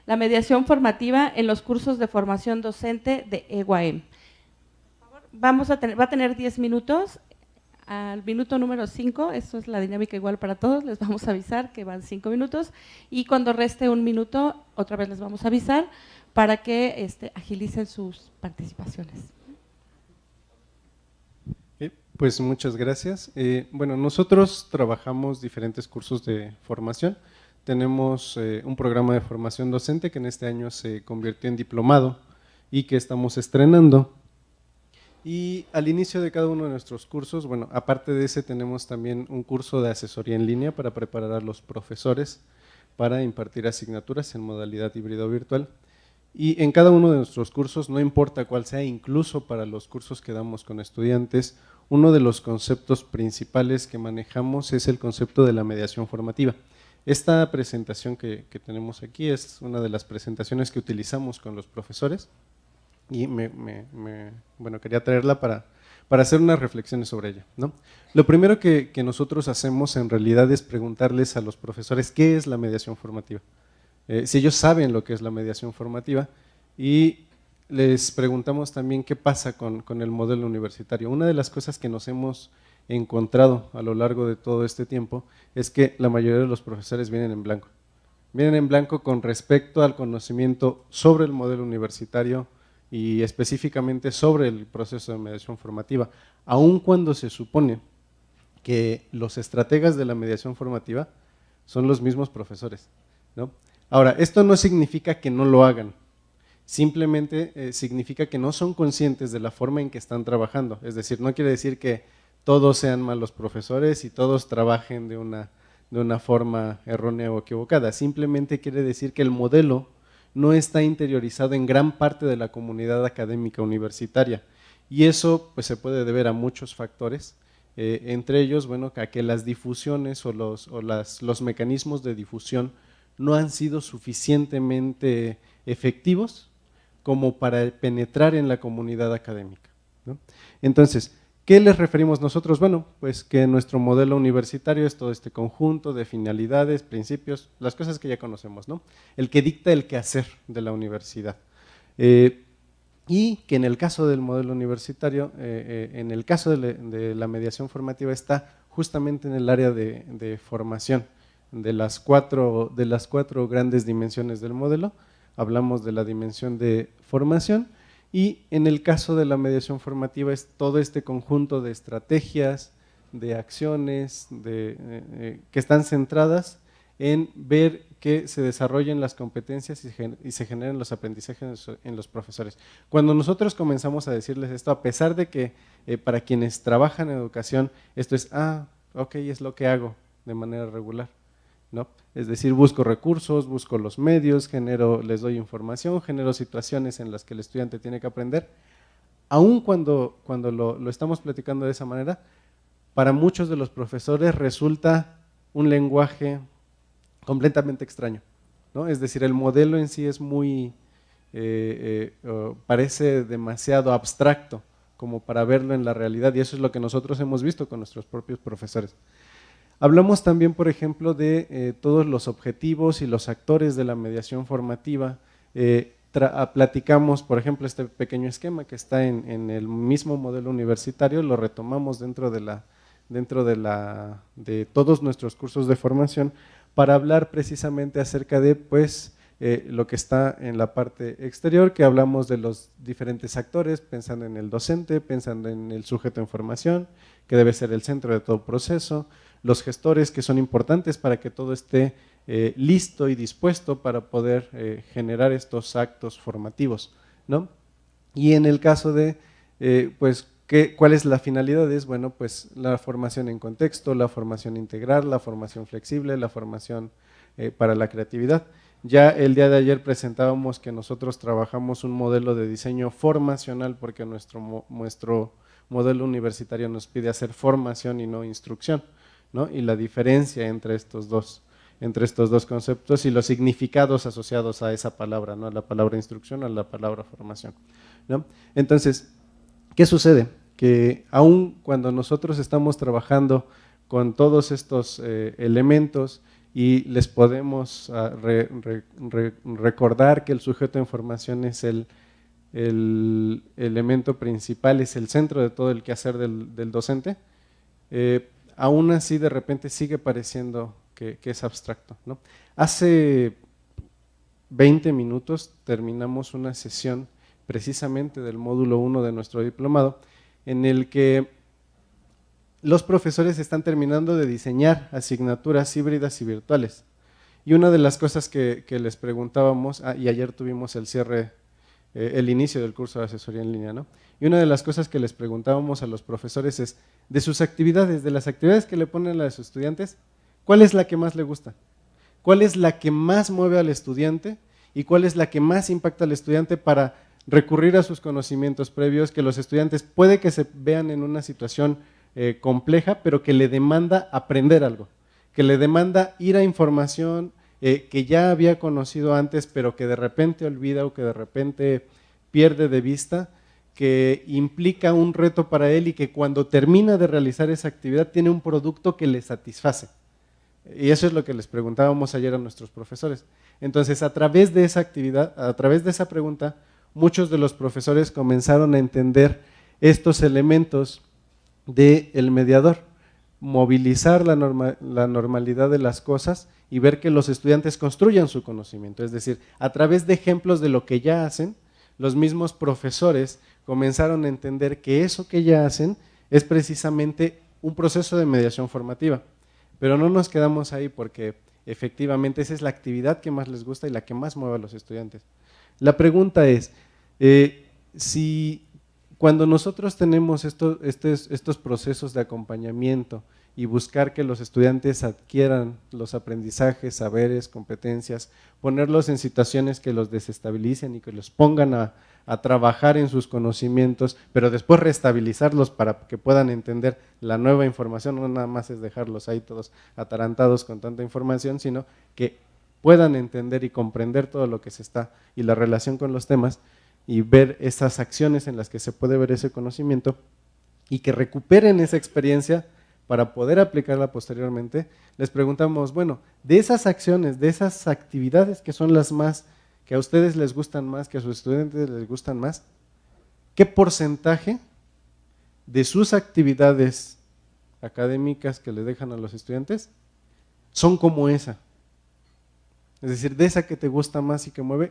la mediación formativa en los cursos de formación docente de EWAEM. Va a tener 10 minutos. Al minuto número 5, esto es la dinámica igual para todos, les vamos a avisar que van 5 minutos y cuando reste un minuto, otra vez les vamos a avisar para que agilicen sus participaciones. Pues muchas gracias. Bueno, nosotros trabajamos diferentes cursos de formación. Tenemos un programa de formación docente que en este año se convirtió en diplomado y que estamos estrenando. Y al inicio de cada uno de nuestros cursos, bueno, aparte de ese tenemos también un curso de asesoría en línea para preparar a los profesores para impartir asignaturas en modalidad híbrido virtual. Y en cada uno de nuestros cursos, no importa cuál sea, incluso para los cursos que damos con estudiantes, uno de los conceptos principales que manejamos es el concepto de la mediación formativa. Esta presentación que tenemos aquí es una de las presentaciones que utilizamos con los profesores y bueno, quería traerla para hacer unas reflexiones sobre ella, ¿no? Lo primero que nosotros hacemos en realidad es preguntarles a los profesores qué es la mediación formativa. Si ellos saben lo que es la mediación formativa, y les preguntamos también qué pasa con el modelo universitario. Una de las cosas que nos hemos encontrado a lo largo de todo este tiempo es que la mayoría de los profesores vienen en blanco. Vienen en blanco con respecto al conocimiento sobre el modelo universitario y específicamente sobre el proceso de mediación formativa, aun cuando se supone que los estrategas de la mediación formativa son los mismos profesores, ¿no? Ahora, esto no significa que no lo hagan, simplemente significa que no son conscientes de la forma en que están trabajando, es decir, no quiere decir que todos sean malos profesores y todos trabajen de una forma errónea o equivocada, simplemente quiere decir que el modelo no está interiorizado en gran parte de la comunidad académica universitaria y eso pues se puede deber a muchos factores, entre ellos, bueno, a que las difusiones o los mecanismos de difusión no han sido suficientemente efectivos como para penetrar en la comunidad académica, ¿no? Entonces, ¿qué les referimos nosotros? Bueno, pues que nuestro modelo universitario es todo este conjunto de finalidades, principios, las cosas que ya conocemos, ¿no? El que dicta el quehacer de la universidad. Y que en el caso del modelo universitario, en el caso de la mediación formativa está justamente en el área de formación. De las cuatro grandes dimensiones del modelo, hablamos de la dimensión de formación y en el caso de la mediación formativa es todo este conjunto de estrategias, de acciones que están centradas en ver que se desarrollen las competencias y se generen los aprendizajes en los profesores. Cuando nosotros comenzamos a decirles esto, a pesar de que para quienes trabajan en educación esto es, ok, es lo que hago de manera regular, ¿no? Es decir, busco recursos, busco los medios, les doy información, genero situaciones en las que el estudiante tiene que aprender. Aun cuando lo estamos platicando de esa manera, para muchos de los profesores resulta un lenguaje completamente extraño, ¿no? Es decir, el modelo en sí es muy, parece demasiado abstracto como para verlo en la realidad y eso es lo que nosotros hemos visto con nuestros propios profesores. Hablamos también, por ejemplo, de todos los objetivos y los actores de la mediación formativa. Platicamos, por ejemplo, este pequeño esquema que está en el mismo modelo universitario, lo retomamos dentro de todos nuestros cursos de formación para hablar precisamente acerca de lo que está en la parte exterior, que hablamos de los diferentes actores, pensando en el docente, pensando en el sujeto en formación, que debe ser el centro de todo proceso, los gestores que son importantes para que todo esté listo y dispuesto para poder generar estos actos formativos, ¿no? Y en el caso de, ¿cuál es la finalidad? Es, bueno, pues la formación en contexto, la formación integral, la formación flexible, la formación para la creatividad. Ya el día de ayer presentábamos que nosotros trabajamos un modelo de diseño formacional porque nuestro modelo universitario nos pide hacer formación y no instrucción, ¿no? Y la diferencia entre estos dos conceptos y los significados asociados a esa palabra, ¿no? A la palabra instrucción o a la palabra formación, ¿no? Entonces, ¿qué sucede? Que aun cuando nosotros estamos trabajando con todos estos elementos y les podemos recordar que el sujeto de información es el elemento principal, es el centro de todo el quehacer del docente, aún así de repente sigue pareciendo que es abstracto, ¿no? Hace 20 minutos terminamos una sesión precisamente del módulo 1 de nuestro diplomado, en el que los profesores están terminando de diseñar asignaturas híbridas y virtuales. Y una de las cosas que les preguntábamos, y ayer tuvimos el cierre, el inicio del curso de asesoría en línea, ¿no? Y una de las cosas que les preguntábamos a los profesores es, de sus actividades, de las actividades que le ponen a sus estudiantes, ¿cuál es la que más le gusta? ¿Cuál es la que más mueve al estudiante? ¿Y cuál es la que más impacta al estudiante para recurrir a sus conocimientos previos, que los estudiantes puede que se vean en una situación compleja, pero que le demanda aprender algo, que le demanda ir a información que ya había conocido antes, pero que de repente olvida o que de repente pierde de vista, que implica un reto para él y que cuando termina de realizar esa actividad tiene un producto que le satisface. Y eso es lo que les preguntábamos ayer a nuestros profesores. Entonces, a través de esa actividad, a través de esa pregunta, muchos de los profesores comenzaron a entender estos elementos del mediador, movilizar la normalidad de las cosas y ver que los estudiantes construyan su conocimiento, es decir, a través de ejemplos de lo que ya hacen, los mismos profesores comenzaron a entender que eso que ya hacen es precisamente un proceso de mediación formativa, pero no nos quedamos ahí porque efectivamente esa es la actividad que más les gusta y la que más mueve a los estudiantes. La pregunta es, si cuando nosotros tenemos estos procesos de acompañamiento y buscar que los estudiantes adquieran los aprendizajes, saberes, competencias, ponerlos en situaciones que los desestabilicen y que los pongan a trabajar en sus conocimientos, pero después reestabilizarlos para que puedan entender la nueva información, no nada más es dejarlos ahí todos atarantados con tanta información, sino que puedan entender y comprender todo lo que se está y la relación con los temas y ver esas acciones en las que se puede ver ese conocimiento y que recuperen esa experiencia para poder aplicarla posteriormente. Les preguntamos, bueno, de esas acciones, de esas actividades que son las más, que a ustedes les gustan más, que a sus estudiantes les gustan más, ¿qué porcentaje de sus actividades académicas que le dejan a los estudiantes son como esa? Es decir, de esa que te gusta más y que mueve,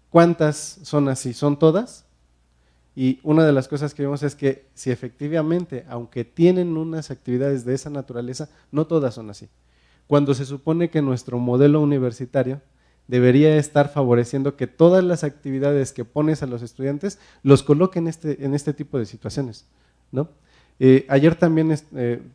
¿cuántas son así? ¿Son todas? Y una de las cosas que vemos es que si efectivamente, aunque tienen unas actividades de esa naturaleza, no todas son así. Cuando se supone que nuestro modelo universitario debería estar favoreciendo que todas las actividades que pones a los estudiantes los coloquen en este tipo de situaciones, ¿no? Ayer también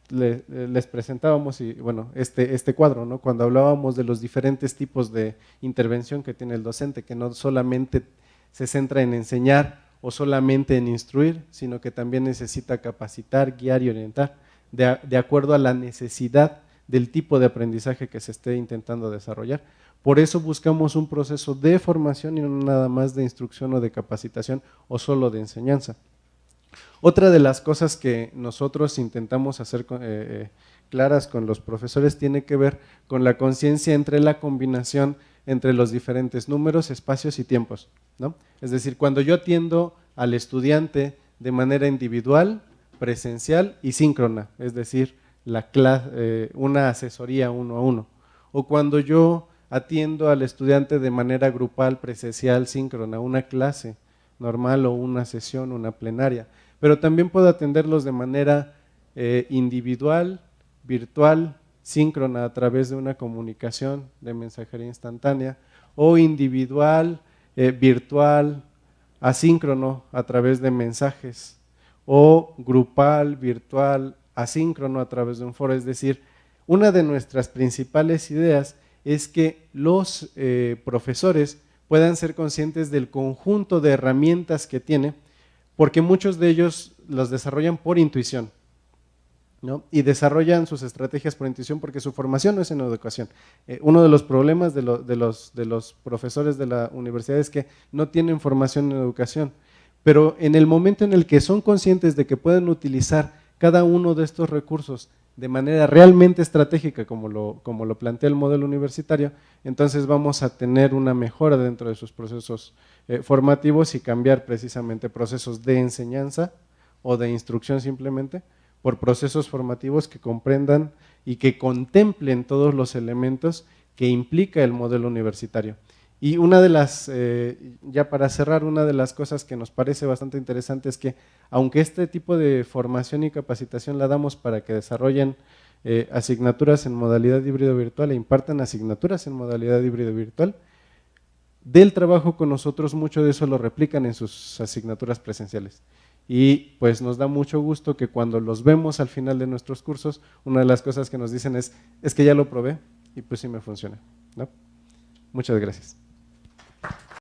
les presentábamos este cuadro, ¿no? Cuando hablábamos de los diferentes tipos de intervención que tiene el docente, que no solamente se centra en enseñar o solamente en instruir, sino que también necesita capacitar, guiar y orientar de acuerdo a la necesidad del tipo de aprendizaje que se esté intentando desarrollar. Por eso buscamos un proceso de formación y no nada más de instrucción o de capacitación o solo de enseñanza. Otra de las cosas que nosotros intentamos hacer claras con los profesores tiene que ver con la conciencia entre la combinación entre los diferentes números, espacios y tiempos, ¿no? Es decir, cuando yo atiendo al estudiante de manera individual, presencial y síncrona, es decir, una asesoría uno a uno, o cuando yo atiendo al estudiante de manera grupal, presencial, síncrona, una clase normal o una sesión, una plenaria, pero también puedo atenderlos de manera individual, virtual, síncrona a través de una comunicación de mensajería instantánea, o individual, virtual, asíncrono a través de mensajes, o grupal, virtual, asíncrono a través de un foro. Es decir, una de nuestras principales ideas es que los profesores puedan ser conscientes del conjunto de herramientas que tiene, porque muchos de ellos los desarrollan por intuición, ¿no? Y desarrollan sus estrategias por intuición porque su formación no es en educación. Uno de los problemas de los profesores de la universidad es que no tienen formación en educación, pero en el momento en el que son conscientes de que pueden utilizar cada uno de estos recursos de manera realmente estratégica, como lo plantea el modelo universitario, entonces vamos a tener una mejora dentro de sus procesos formativos y cambiar precisamente procesos de enseñanza o de instrucción simplemente por procesos formativos que comprendan y que contemplen todos los elementos que implica el modelo universitario. Y una de las, ya para cerrar, una de las cosas que nos parece bastante interesante es que aunque este tipo de formación y capacitación la damos para que desarrollen asignaturas en modalidad híbrido virtual e impartan asignaturas en modalidad híbrido virtual, del trabajo con nosotros mucho de eso lo replican en sus asignaturas presenciales. Y pues nos da mucho gusto que cuando los vemos al final de nuestros cursos, una de las cosas que nos dicen es que ya lo probé y pues sí me funciona, ¿no? Muchas gracias.